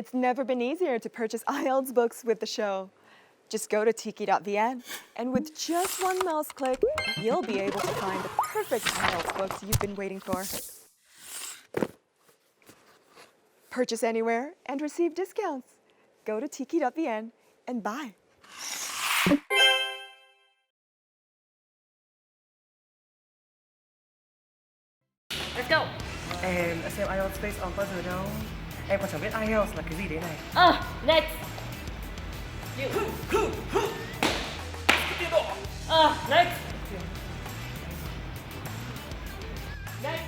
It's never been easier to purchase IELTS books with the show. Just go to tiki.vn, and with just one mouse click, you'll be able to find the perfect IELTS books you've been waiting for. Purchase anywhere and receive discounts. Go to tiki.vn and buy. Let's go. Em đã xem IELTS Face-OFF bao giờ đâu. Em còn chẳng biết IELTS là cái gì đấy này. Next. You. Next. Next.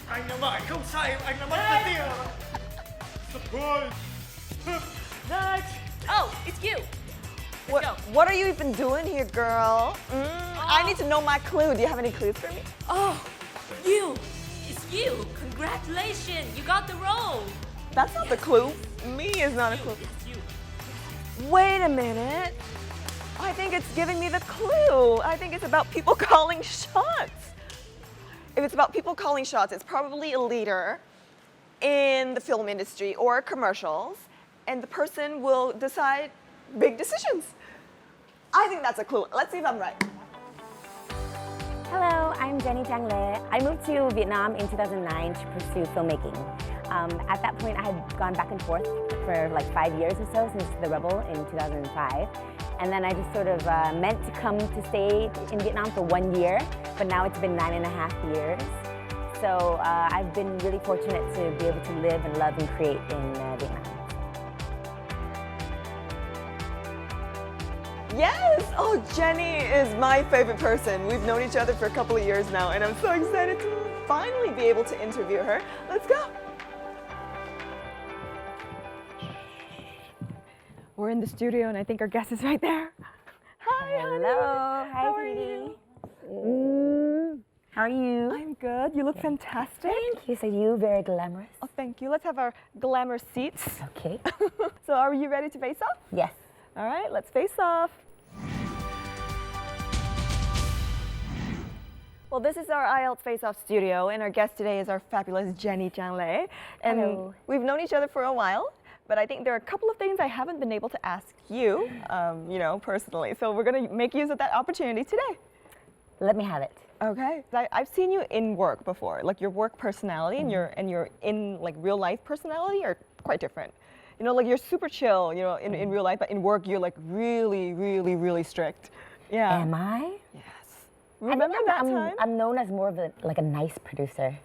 Anh đã mãi không sai, anh đã mất mất tiền. Surprise. Next. Oh, it's you. What are you even doing here, girl? I need to know my clue. Do you have any clues for me? Oh, you. It's you. Congratulations. You got the role. That's not the clue. Me is not a clue. Yes, you. Wait a minute. I think it's giving me the clue. I think it's about people calling shots. If it's about people calling shots, it's probably a leader in the film industry or commercials, and the person will decide big decisions. I think that's a clue. Let's see if I'm right. Hello, I'm Jenni. I moved to Vietnam in 2009 to pursue filmmaking. At that point, I had gone back and forth for like 5 years or so since The Rebel in 2005. And then I just sort of meant to come to stay in Vietnam for 1 year, but now it's been 9.5 years. So I've been really fortunate to be able to live and love and create in Vietnam. Yes! Oh, Jenni is my favorite person. We've known each other for a couple of years now, and I'm so excited to finally be able to interview her. Let's go. We're in the studio, and I think our guest is right there. Hi, Hello. honey. Hi, How are sweetie. you? How are you? I'm good. You look fantastic. Thank you. So you very glamorous. Oh, thank you. Let's have our glamour seats. Okay. So are you ready to face off? Yes. All right, let's face off. Well, this is our IELTS Face-Off studio, and our guest today is our fabulous Jenni Trang Le. And Hello. we've known each other for a while, but I think there are a couple of things I haven't been able to ask you, personally. So we're going to make use of that opportunity today. Let me have it. Okay. I've seen you in work before. Like your work personality and your in like real life personality are quite different. You know, like you're super chill, in real life, but in work you're like really, really, really strict. Yeah. Am I? Yes. Remember that time? I'm known as more of a nice producer.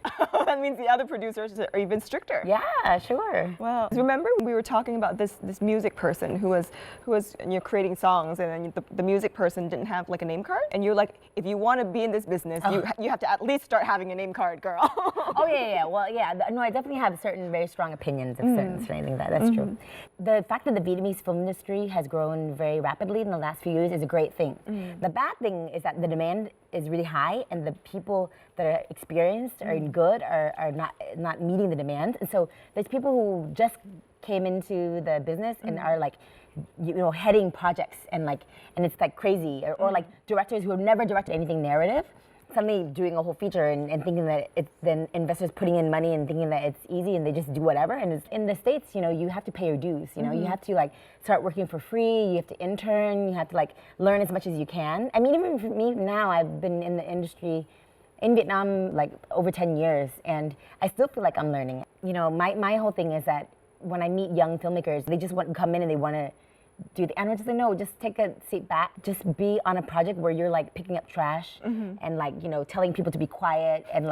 That means the other producers are even stricter. Yeah, sure. Wow. Remember when we were talking about this music person who was creating songs, and then the music person didn't have like a name card, and you're like, if you want to be in this business, you have to at least start having a name card, girl. Oh yeah. Well, yeah. No, I definitely have certain very strong opinions of certain things. That's true. The fact that the Vietnamese film industry has grown very rapidly in the last few years is a great thing. The bad thing is that the demand is really high, and the people that are experienced or good are not meeting the demand. And so there's people who just came into the business and are like, heading projects and it's like crazy, or like directors who have never directed anything narrative, suddenly doing a whole feature and thinking that it's then investors putting in money and thinking that it's easy and they just do whatever. And in the States, you have to pay your dues. You have to start working for free. You have to intern. You have to learn as much as you can. I mean, even for me now, I've been in the industry in Vietnam over 10 years, and I still feel like I'm learning. My whole thing is that when I meet young filmmakers, they just want to come in and they want to do the, and I just say, no, just take a seat back. Just be on a project where you're picking up trash and telling people to be quiet and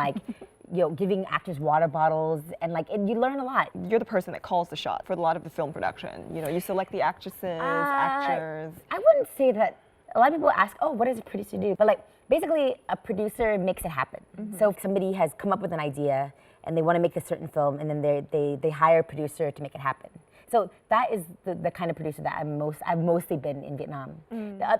giving actors water bottles and you learn a lot. You're the person that calls the shot for a lot of the film production. You select the actresses, actors. I wouldn't say that. A lot of people ask, oh, what does a producer do? But basically a producer makes it happen. So if somebody has come up with an idea and they want to make a certain film, and then they hire a producer to make it happen. So that is the kind of producer that I've mostly been in Vietnam.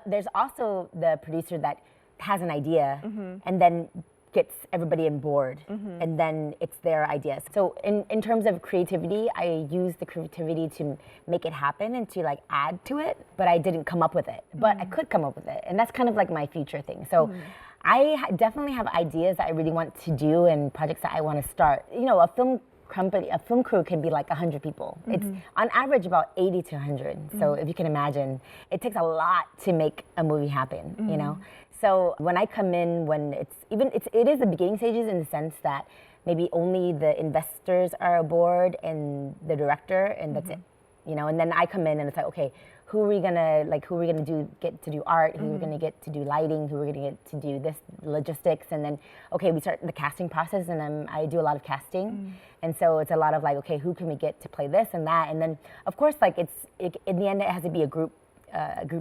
There's also the producer that has an idea and then gets everybody on board, and then it's their ideas. So in terms of creativity, I use the creativity to make it happen and to add to it, but I didn't come up with it. But I could come up with it, and that's kind of my future thing. So I definitely have ideas that I really want to do and projects that I want to start. A film a film crew can be like 100 people. It's on average about 80 to 100. So if you can imagine, it takes a lot to make a movie happen, you know? So when I come in, when it is the beginning stages in the sense that maybe only the investors are aboard and the director, and that's it, you know? And then I come in and it's like, okay, who are we gonna get to do art? Who are we gonna get to do lighting? Who are we gonna get to do this logistics? And then, okay, we start the casting process, and I do a lot of casting, and so it's a lot of like, okay, who can we get to play this and that? And then, of course, like in the end, it has to be a group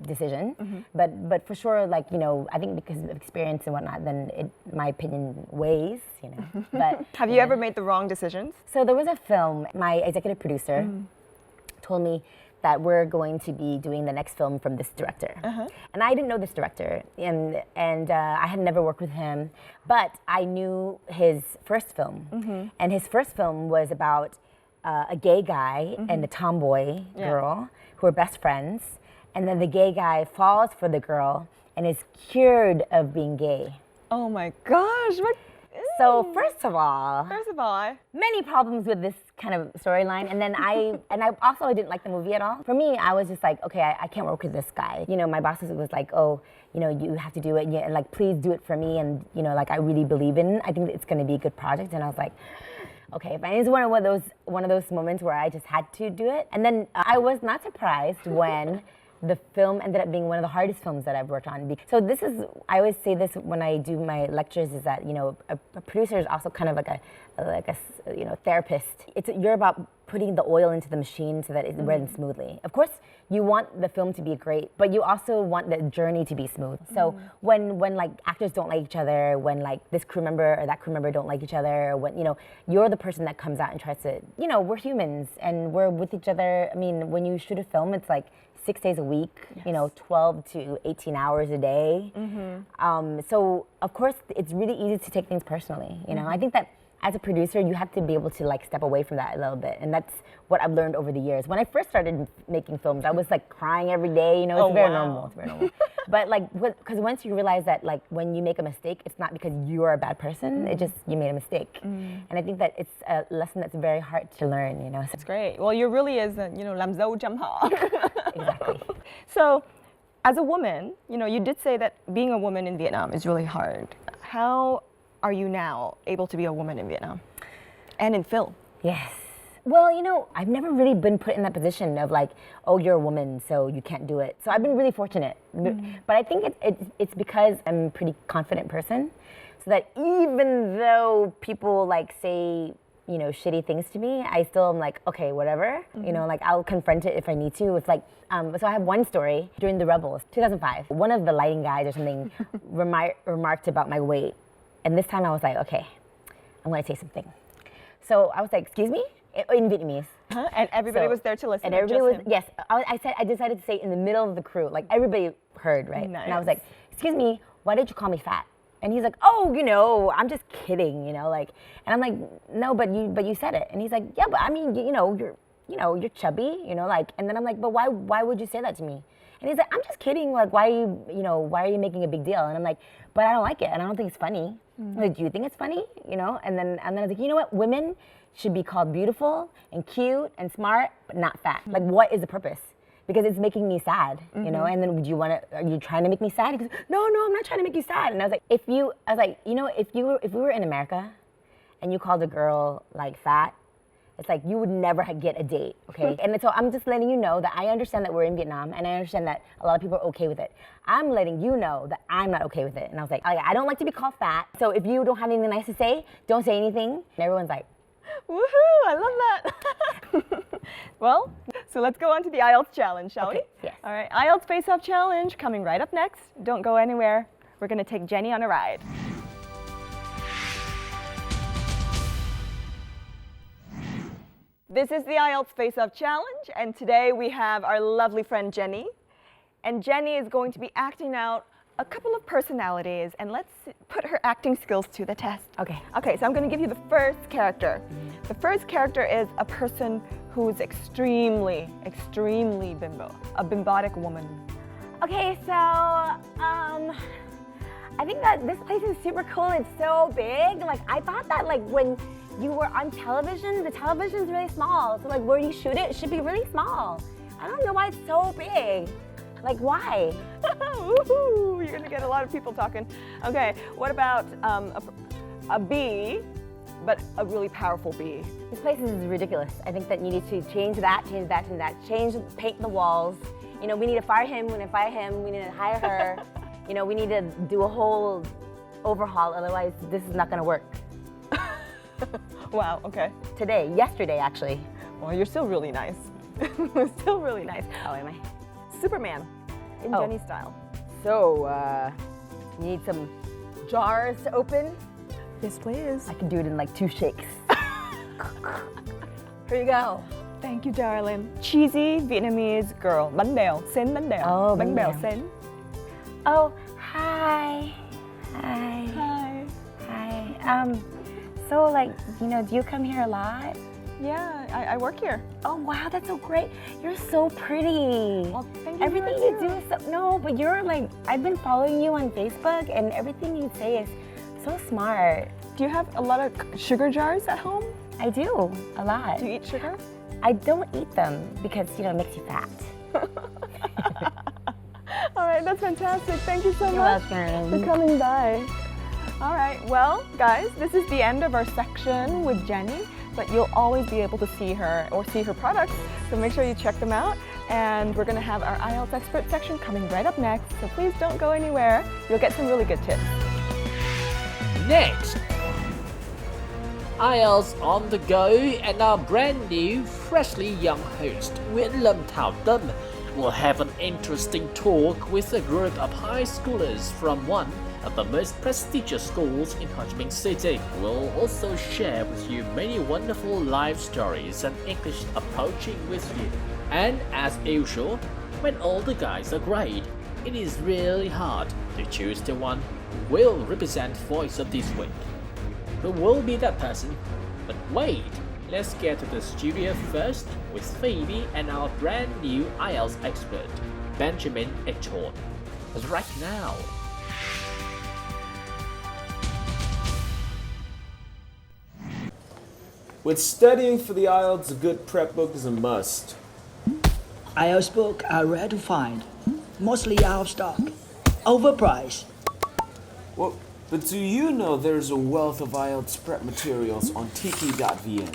decision. But for sure, like, you know, I think because of experience and whatnot, then my opinion weighs, you know. But have you ever made the wrong decisions? So there was a film. My executive producer told me that we're going to be doing the next film from this director. And I didn't know this director, and I had never worked with him, but I knew his first film. And his first film was about a gay guy and a tomboy girl who are best friends, and then the gay guy falls for the girl and is cured of being gay. Oh my gosh, what? So first of all, many problems with this kind of storyline, and then I also didn't like the movie at all. For me, I was just like, okay, I can't work with this guy. You know, my boss was like, oh, you know, you have to do it, and like, please do it for me, and you know, like, I really believe in it. I think it's going to be a good project. And I was like, okay, but it's one of those moments where I just had to do it. And then I was not surprised when the film ended up being one of the hardest films that I've worked on. So this is, I always say this when I do my lectures, is that, you know, a producer is also kind of like a you know, therapist. You're about putting the oil into the machine so that it runs smoothly. Of course, you want the film to be great, but you also want the journey to be smooth. So when like actors don't like each other, when like this crew member or that crew member don't like each other, when, you know, you're the person that comes out and tries to, you know, we're humans and we're with each other. I mean, when you shoot a film, it's like 6 days a week, you know, 12 to 18 hours a day. So of course, it's really easy to take things personally. You know, I think that as a producer, you have to be able to like step away from that a little bit, and that's what I've learned over the years. When I first started making films, I was like crying every day. You know, it's very normal. It's very normal. But like, because once you realize that like when you make a mistake, it's not because you are a bad person. It just you made a mistake, and I think that it's a lesson that's very hard to learn. You know, That's great. Well, you really is, you know, làm dâu chăm họ. Exactly. So, as a woman, you know, you did say that being a woman in Vietnam is really hard. How are you now able to be a woman in Vietnam and in film? Yes. Well, you know, I've never really been put in that position of like, oh, you're a woman, so you can't do it. So I've been really fortunate. But I think it's because I'm a pretty confident person. So that even though people like say, you know, shitty things to me, I still am like, okay, whatever. You know, like I'll confront it if I need to. It's like, so I have one story during the Rebels, 2005. One of the lighting guys or something remarked about my weight. And this time I was like, okay, I'm gonna say something. So I was like, excuse me? In Vietnamese. And everybody was there to listen. And everybody was, yes. I decided to say it in the middle of the crew. Like everybody heard, right? Nice. And I was like, excuse me, why did you call me fat? And he's like, oh, you know, I'm just kidding, you know, like, and I'm like, no, but you said it. And he's like, yeah, but I mean, you're chubby, you know, like, and then I'm like, but why would you say that to me? And he's like, I'm just kidding, like, why are you making a big deal? And I'm like, but I don't like it, and I don't think it's funny. Like, do you think it's funny? You know, and then I was like, you know what, women should be called beautiful and cute and smart, but not fat. Like, what is the purpose? Because it's making me sad, you know. And then are you trying to make me sad? He goes, no, I'm not trying to make you sad. And I was like, if we were in America and you called a girl like fat, it's like you would never get a date, okay? And so I'm just letting you know that I understand that we're in Vietnam, and I understand that a lot of people are okay with it. I'm letting you know that I'm not okay with it. And I was like, I don't like to be called fat, so if you don't have anything nice to say, don't say anything. And everyone's like, woohoo, I love that. Well, so let's go on to the IELTS challenge, shall we? Yes. All right, IELTS Face-Off challenge coming right up next. Don't go anywhere. We're gonna take Jenni on a ride. This is the IELTS Face-Off challenge, and today we have our lovely friend Jenni. And Jenni is going to be acting out a couple of personalities, and let's put her acting skills to the test. okay. Okay, so I'm going to give you the first character. The first character is a person who is extremely bimbo, a bimbotic woman. Okay, so I think that this place is super cool. It's so big. Like I thought that like when you were on television. The television's really small. So like where you shoot it should be really small. I don't know why it's so big. Like why? Woohoo! You're gonna get a lot of people talking. Okay, what about a bee, but a really powerful bee? This place is ridiculous. I think that you need to change that, change that, change that, paint the walls. You know, we need to fire him, we need to fire him, we need to hire her. You know, we need to do a whole overhaul, otherwise this is not gonna work. Wow, okay. Yesterday actually. Well, you're still really nice. Still really nice. Oh, am I? Superman, in Jenni style. So, you need some jars to open? Yes, please. I can do it in like 2 shakes. Here you go. Thank you, darling. Cheesy Vietnamese girl. Bánh bèo, sến bánh bèo. Oh, bánh bèo bèo. sến. Oh, hi. Hi. Hi. Hi. So like, you know, do you come here a lot? Yeah, I work here. Oh wow, that's so great. You're so pretty. Well, thank you. Everything you do is so, no, but you're like, I've been following you on Facebook and everything you say is so smart. Do you have a lot of sugar jars at home? I do, a lot. Do you eat sugar? I don't eat them because, you know, it makes you fat. All right, that's fantastic. Thank you so You're much welcome. for coming by. All right, well, guys, this is the end of our section with Jenni, but you'll always be able to see her or see her products, so make sure you check them out. And we're gonna have our IELTS expert section coming right up next, so please don't go anywhere. You'll get some really good tips. Next, IELTS on the go, and our brand new, freshly young host, Nguyễn Lâm Thảo Tâm, will have an interesting talk with a group of high schoolers from one of the most prestigious schools in Ho Chi Minh City. We'll also share with you many wonderful life stories and English approaching with you. And as usual, when all the guys are great, it is really hard to choose the one who will represent Voice of this week. Who will be that person? But wait, let's get to the studio first with Phoebe and our brand new IELTS expert, Benjamin Echon. Right now. With studying for the IELTS, a good prep book is a must. IELTS books are rare to find, mostly out of stock, overpriced. Well, but do you know there's a wealth of IELTS prep materials on tiki.vn?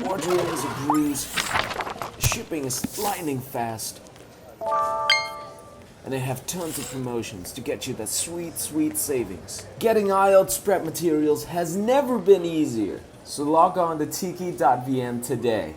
Ordering is a breeze, shipping is lightning fast, and they have tons of promotions to get you that sweet, sweet savings. Getting IELTS prep materials has never been easier, so log on to tiki.vn today.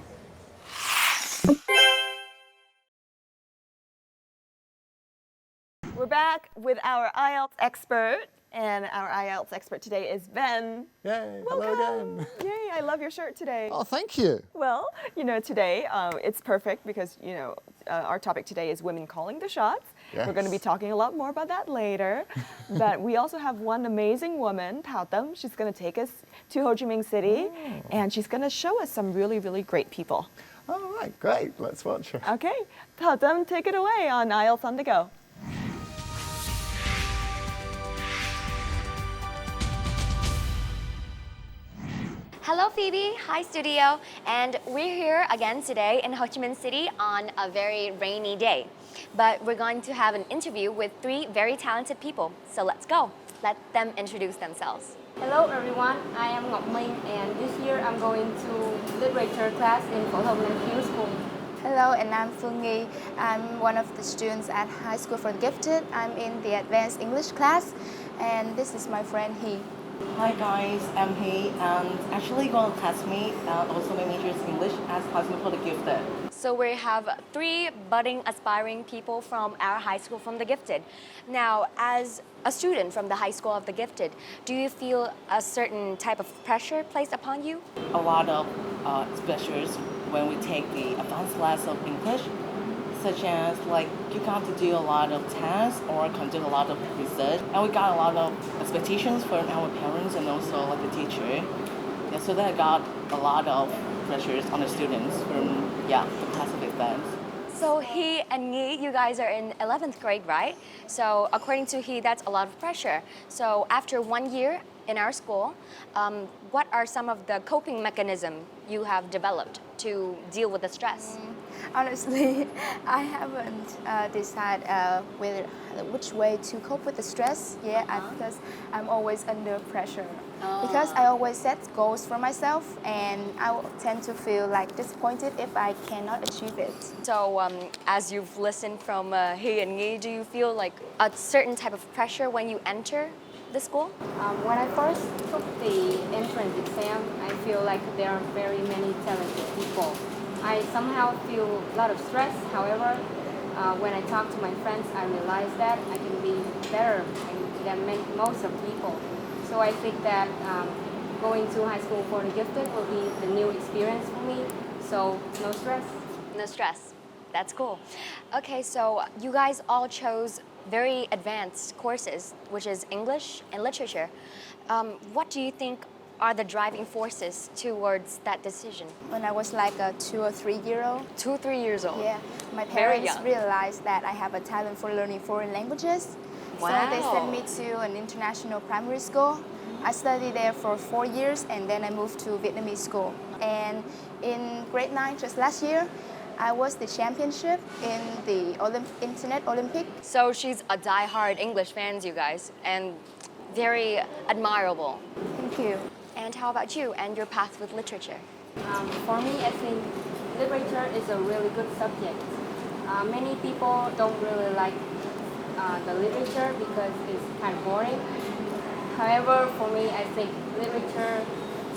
We're back with our IELTS expert, and our IELTS expert today is Ben. Yay, Welcome. hello again. Yay, I love your shirt today. Oh, thank you. Well, you know, today it's perfect because, you know, our topic today is women calling the shots. We're going to be Yes. talking a lot more about that later. But we also have one amazing woman, Thảo Tâm. She's going to take us to Ho Chi Minh City, and she's going to show us some really, really great people. All right, great. Let's watch her. Okay, Thảo Tâm, take it away on IELTS on the go. Hello Phoebe, hi studio, and we're here again today in Ho Chi Minh City on a very rainy day. But we're going to have an interview with 3 very talented people, so let's go. Let them introduce themselves. Hello everyone, I am Ngọc Minh and this year I'm going to literature class in Phổ Thông Năng Khiếu School. Hello, and I'm Phương Nghi. I'm one of the students at High School for the Gifted. I'm in the advanced English class, and this is my friend He. Hi guys, I'm He, and actually one classmate, also my major is English at High School for the Gifted. So we have 3 budding, aspiring people from our High School from the Gifted. Now, as a student from the High School of the Gifted, do you feel a certain type of pressure placed upon you? A lot of pressures when we take the advanced class of English, such as like you got to do a lot of tests or conduct a lot of research, and we got a lot of expectations from our parents and also like the teacher. Yeah, so that got a lot of pressures on the students from the class of events. So he and Nhi, you guys are in 11th grade, right? So according to he, that's a lot of pressure. So after 1 year in our school, what are some of the coping mechanisms you have developed to deal with the stress? Honestly, I haven't decided which way to cope with the stress yet because I'm always under pressure. Because I always set goals for myself and I tend to feel like disappointed if I cannot achieve it. So as you've listened from he and Nhi, do you feel like a certain type of pressure when you enter the school? When I first took the entrance exam, I feel like there are very many talented people. I somehow feel a lot of stress. However, when I talk to my friends, I realize that I can be better than most of people. So I think that going to high school for the gifted will be the new experience for me. So no stress. No stress. That's cool. Okay, so you guys all chose very advanced courses, which is English and literature. What do you think are the driving forces towards that decision? When I was like a 2 or 3 year old. 2 or 3 years old? Yeah. My Very parents young. realized that I have a talent for learning foreign languages. Wow. So they sent me to an international primary school. I studied there for 4 years and then I moved to Vietnamese school. And in grade 9, just last year, I was the championship in the Internet Olympic. So she's a die-hard English fan, you guys, and very admirable. Thank you. And how about you and your path with literature? For me, I think literature is a really good subject. Many people don't really like the literature because it's kind of boring. However, for me, I think literature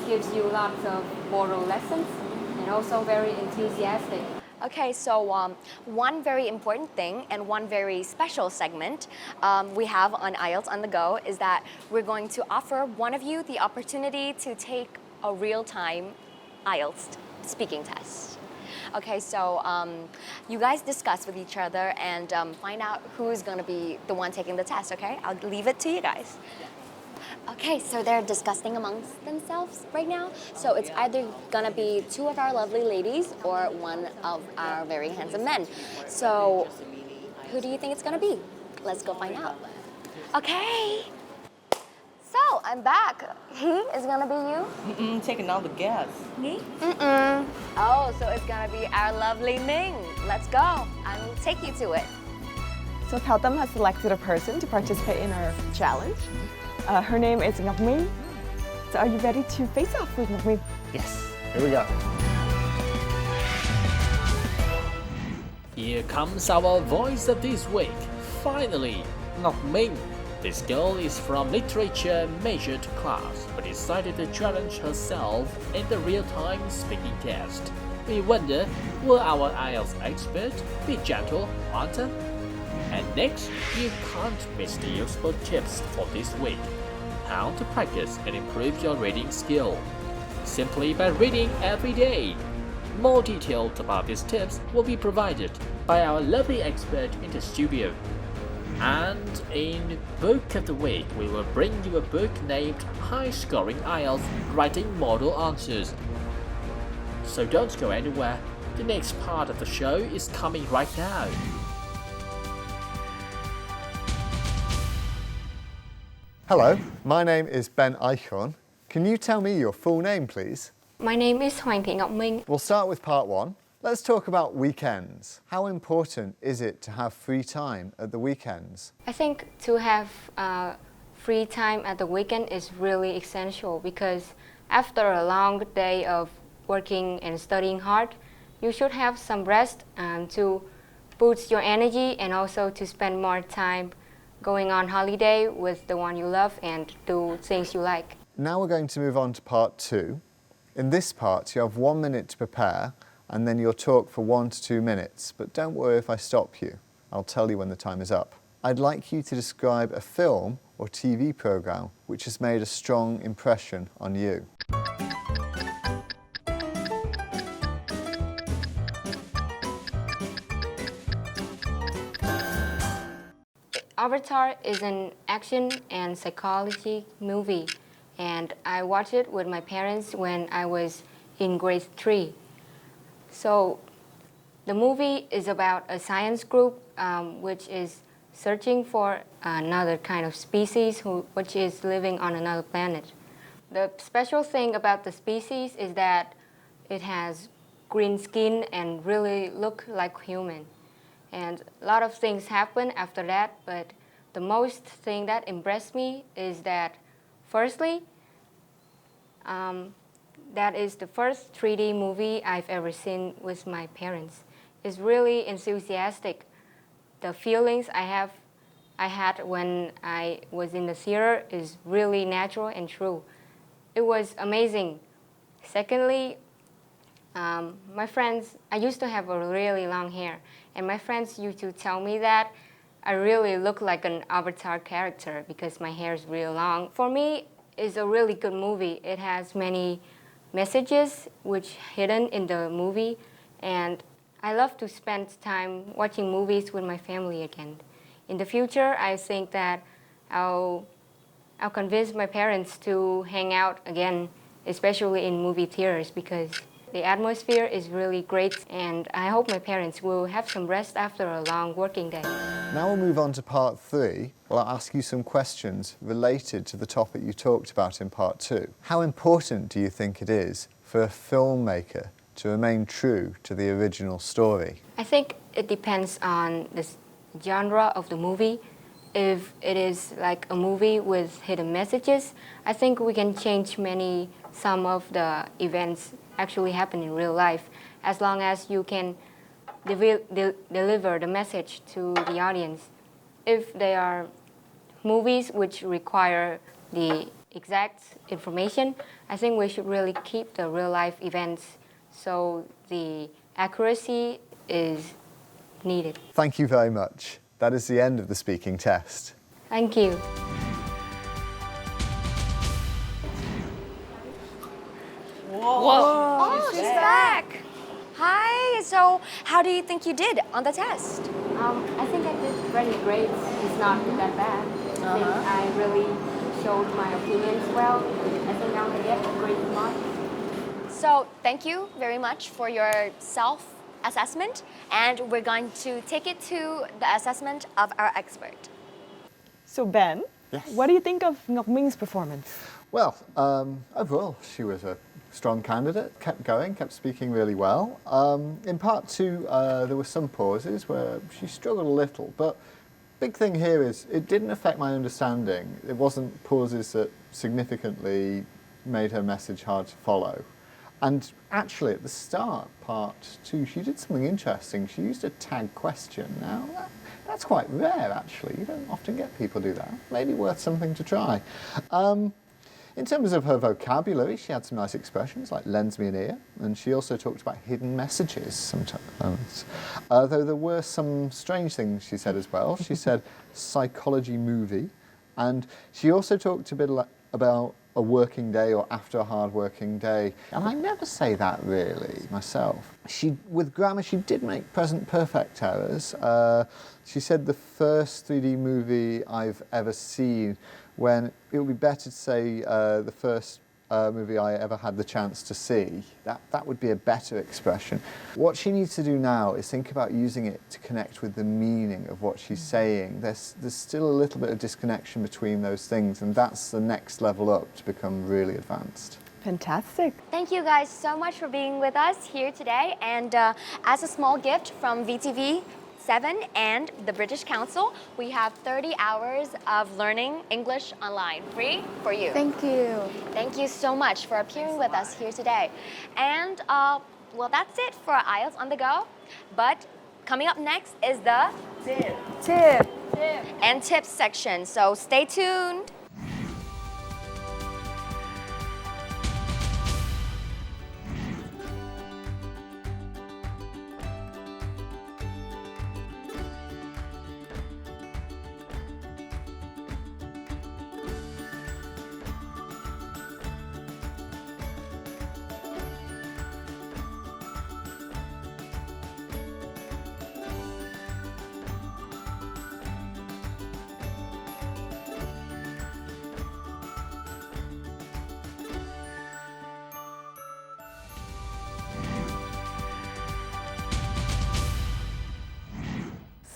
gives you lots of moral lessons and also very enthusiastic. Okay, so one very important thing and one very special segment we have on IELTS on the go is that we're going to offer one of you the opportunity to take a real-time IELTS speaking test. Okay, so you guys discuss with each other and find out who's going to be the one taking the test, okay? I'll leave it to you guys. Okay, so they're discussing amongst themselves right now. So it's either gonna be 2 of our lovely ladies or 1 of our very handsome men. So who do you think it's gonna be? Let's go find out. Okay. So I'm back. He is gonna be you? Take another guess. Me? Oh, so it's gonna be our lovely Ning. Let's go. I'll take you to it. So Thảo Tâm has selected a person to participate in our challenge. Her name is Ngọc Minh. So are you ready to face off with Ngọc Minh? Yes, here we go. Here comes our voice of this week. Finally, Ngọc Minh. This girl is from literature measured class, but decided to challenge herself in the real-time speaking test. We wonder, will our IELTS expert be gentle on her? And next, you can't miss the useful tips for this week. How to practice and improve your reading skill. Simply by reading every day. More details about these tips will be provided by our lovely expert in the studio. And in Book of the Week, we will bring you a book named High Scoring IELTS Writing Model Answers. So don't go anywhere. The next part of the show is coming right now. Hello, my name is Ben Eichhorn. Can you tell me your full name, please? My name is Hoàng Thị Ngọc Minh. We'll start with part 1. Let's talk about weekends. How important is it to have free time at the weekends? I think to have free time at the weekend is really essential because after a long day of working and studying hard, you should have some rest to boost your energy and also to spend more time going on holiday with the one you love and do things you like. Now we're going to move on to part 2. In this part, you have 1 minute to prepare and then you'll talk for 1 to 2 minutes. But don't worry if I stop you. I'll tell you when the time is up. I'd like you to describe a film or TV program which has made a strong impression on you. Avatar is an action and psychology movie, and I watched it with my parents when I was in grade 3. So The movie is about a science group which is searching for another kind of species which is living on another planet. The special thing about the species is that it has green skin and really look like human. And a lot of things happen after that, but the most thing that impressed me is that, firstly, that is the first 3D movie I've ever seen with my parents. It's really enthusiastic. The feelings I had when I was in the theater is really natural and true. It was amazing. Secondly, my friends, I used to have a really long hair, and my friends used to tell me that I really look like an avatar character because my hair is really long. For me, it's a really good movie. It has many messages which hidden in the movie, and I love to spend time watching movies with my family again. In the future, I think that I'll convince my parents to hang out again, especially in movie theaters, because the atmosphere is really great, and I hope my parents will have some rest after a long working day. Now we'll move on to part 3. Well, I'll ask you some questions related to the topic you talked about in part 2. How important do you think it is for a filmmaker to remain true to the original story? I think it depends on the genre of the movie. If it is like a movie with hidden messages, I think we can change some of the events actually happen in real life, as long as you can deliver the message to the audience. If they are movies which require the exact information, I think we should really keep the real life events so the accuracy is needed. Thank you very much. That is the end of the speaking test. Thank you. Whoa. Oh, she's back. Hi. So, how do you think you did on the test? I think I did very great. It's not that bad. I think I really showed my opinions well. I think I'm gonna get a great mark. So, thank you very much for your self-assessment, and we're going to take it to the assessment of our expert. So Ben, Yes. what do you think of Ngọc Minh's performance? Well, overall, she was a strong candidate, kept going, kept speaking really well. In part 2, there were some pauses where she struggled a little, but big thing here is it didn't affect my understanding. It wasn't pauses that significantly made her message hard to follow. And actually, at the start, part 2, she did something interesting. She used a tag question. Now, that's quite rare, actually. You don't often get people do that. Maybe worth something to try. In terms of her vocabulary, she had some nice expressions like lends me an ear, and she also talked about hidden messages sometimes. Though there were some strange things she said as well. She said psychology movie, and she also talked a bit about a working day or after a hard working day. And I never say that really myself. With grammar, she did make present perfect errors. She said the first 3D movie I've ever seen, when it would be better to say the first movie I ever had the chance to see. That would be a better expression. What she needs to do now is think about using it to connect with the meaning of what she's saying. There's still a little bit of disconnection between those things, and that's the next level up to become really advanced. Fantastic. Thank you guys so much for being with us here today. And as a small gift from VTV 7 and the British Council, we have 30 hours of learning English online, free for you. Thank you. Thank you so much for appearing with us here today. And well, that's it for IELTS on the Go. But coming up next is the Tip. and tips section. So stay tuned.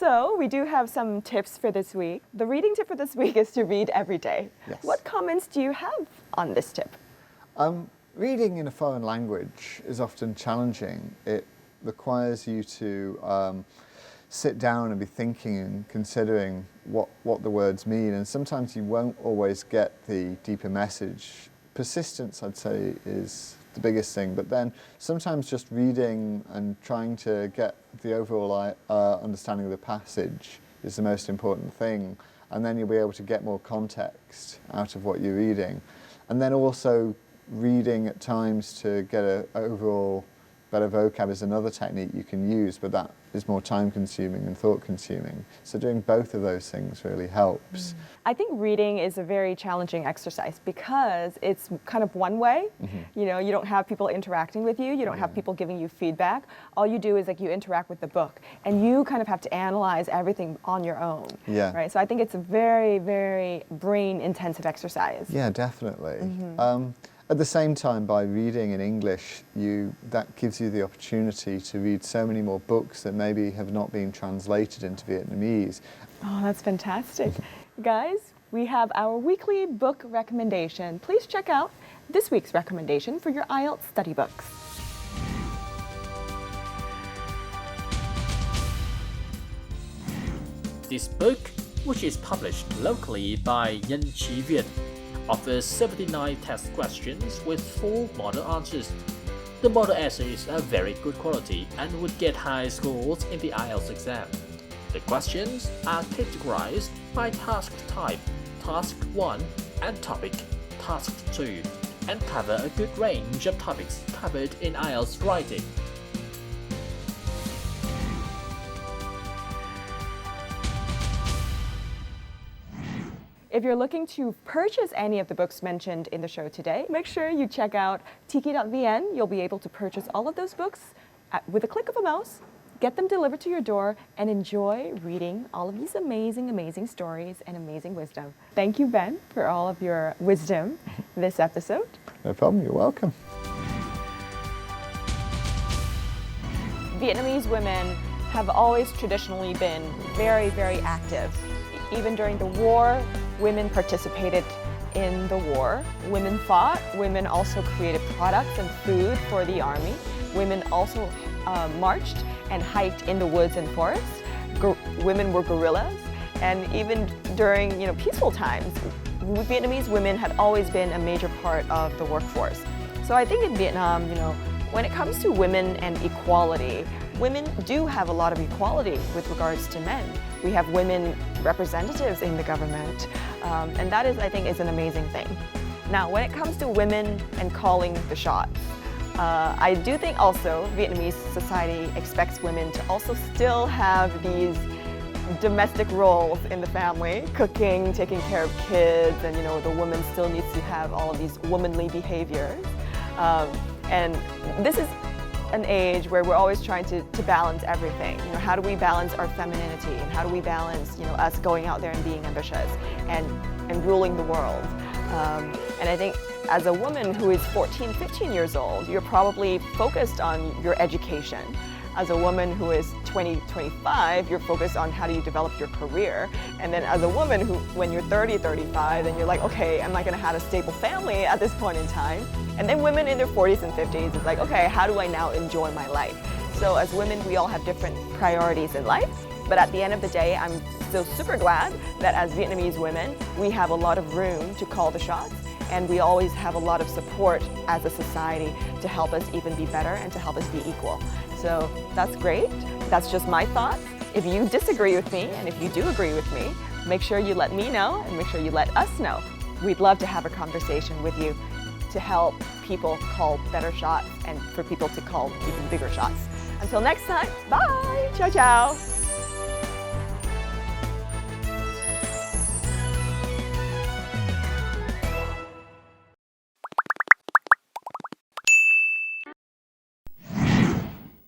So we do have some tips for this week. The reading tip for this week is to read every day. Yes. What comments do you have on this tip? Reading in a foreign language is often challenging. It requires you to sit down and be thinking and considering what the words mean, and sometimes you won't always get the deeper message. Persistence, I'd say, is the biggest thing, but then sometimes just reading and trying to get the overall understanding of the passage is the most important thing, and then you'll be able to get more context out of what you're reading. And then also reading at times to get an overall better vocab is another technique you can use, but that is more time consuming and thought consuming. So doing both of those things really helps. I think reading is a very challenging exercise because it's kind of one way. You know, you don't have people interacting with you, you don't have people giving you feedback. All you do is like you interact with the book and you kind of have to analyze everything on your own. Right? So I think it's a very, very brain intensive exercise. Yeah, definitely. At the same time, by reading in English, that gives you the opportunity to read so many more books that maybe have not been translated into Vietnamese. Oh, that's fantastic. Guys, we have our weekly book recommendation. Please check out this week's recommendation for your IELTS study books. This book, which is published locally by Jenni, offers 79 test questions with 4 model answers. The model essays are very good quality and would get high scores in the IELTS exam. The questions are categorized by task type, task 1, and topic, task 2, and cover a good range of topics covered in IELTS writing. If you're looking to purchase any of the books mentioned in the show today, make sure you check out tiki.vn. You'll be able to purchase all of those books with a click of a mouse, get them delivered to your door, and enjoy reading all of these amazing, amazing stories and amazing wisdom. Thank you, Ben, for all of your wisdom this episode. No problem, you're welcome. Vietnamese women have always traditionally been very, very active. Even during the war, women participated in the war. Women fought. Women also created products and food for the army. Women also marched and hiked in the woods and forests. Women were guerrillas. And even during peaceful times, Vietnamese women had always been a major part of the workforce. So I think in Vietnam, when it comes to women and equality, women do have a lot of equality with regards to men. We have women representatives in the government, and that is, I think, is an amazing thing. Now, when it comes to women and calling the shots, I do think also Vietnamese society expects women to also still have these domestic roles in the family, cooking, taking care of kids, and the woman still needs to have all of these womanly behaviors. And this is an age where we're always trying to balance everything. How do we balance our femininity, and how do we balance us going out there and being ambitious and ruling the world? And I think as a woman who is 14, 15 years old, you're probably focused on your education. As a woman who is 20, 25, you're focused on how do you develop your career. And then as a woman who, when you're 30, 35, then you're like, okay, I'm not gonna have a stable family at this point in time. And then women in their 40s and 50s, it's like, okay, how do I now enjoy my life? So as women, we all have different priorities in life. But at the end of the day, I'm still super glad that as Vietnamese women, we have a lot of room to call the shots. And we always have a lot of support as a society to help us even be better and to help us be equal. So that's great. That's just my thoughts. If you disagree with me, and if you do agree with me, make sure you let me know and make sure you let us know. We'd love to have a conversation with you to help people call better shots and for people to call even bigger shots. Until next time, bye! Ciao, ciao!